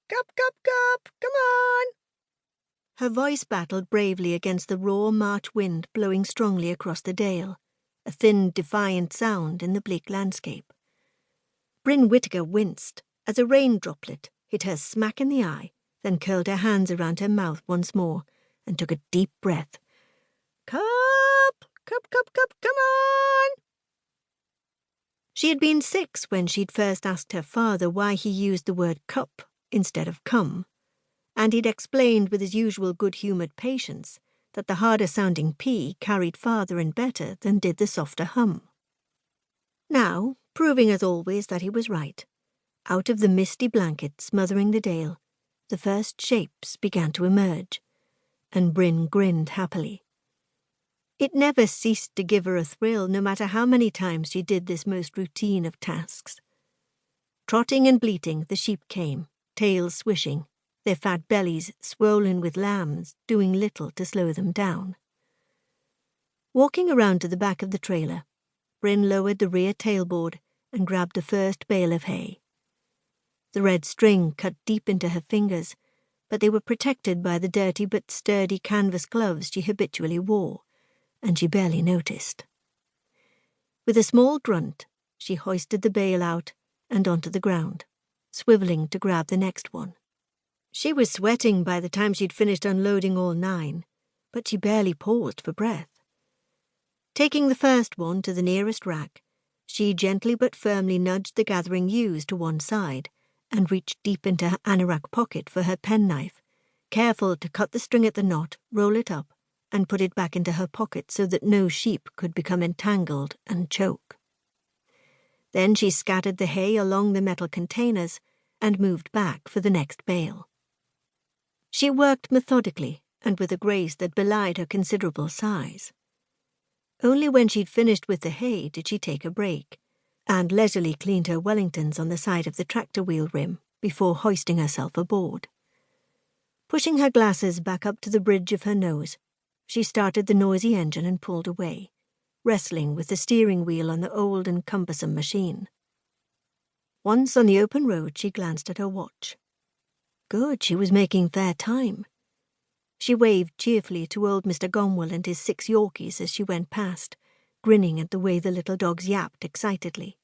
Cup, cup, cup, come on! Her voice battled bravely against the raw March wind blowing strongly across the dale, a thin, defiant sound in the bleak landscape. Bryony Whittaker winced as a rain droplet hit her smack in the eye, then curled her hands around her mouth once more and took a deep breath. Cup, cup, cup, cup, come on! She had been 6 when she'd first asked her father why he used the word cup instead of come, and he'd explained with his usual good-humoured patience that the harder-sounding P carried farther and better than did the softer hum. Now, proving as always that he was right, out of the misty blanket smothering the dale, the first shapes began to emerge, and Bryn grinned happily. It never ceased to give her a thrill, no matter how many times she did this most routine of tasks. Trotting and bleating, the sheep came, tails swishing, their fat bellies swollen with lambs, doing little to slow them down. Walking around to the back of the trailer, Bryn lowered the rear tailboard and grabbed the first bale of hay. The red string cut deep into her fingers, but they were protected by the dirty but sturdy canvas gloves she habitually wore, and she barely noticed. With a small grunt, she hoisted the bale out and onto the ground, swiveling to grab the next one. She was sweating by the time she'd finished unloading all 9, but she barely paused for breath. Taking the first one to the nearest rack, she gently but firmly nudged the gathering ewes to one side and reached deep into her anorak pocket for her penknife, careful to cut the string at the knot, roll it up, and put it back into her pocket so that no sheep could become entangled and choke. Then she scattered the hay along the metal containers and moved back for the next bale. She worked methodically and with a grace that belied her considerable size. Only when she'd finished with the hay did she take a break, and leisurely cleaned her Wellingtons on the side of the tractor wheel rim before hoisting herself aboard. Pushing her glasses back up to the bridge of her nose, she started the noisy engine and pulled away, wrestling with the steering wheel on the old and cumbersome machine. Once on the open road, she glanced at her watch. Good, she was making fair time. She waved cheerfully to old Mr. Gomwell and his 6 Yorkies as she went past, grinning at the way the little dogs yapped excitedly.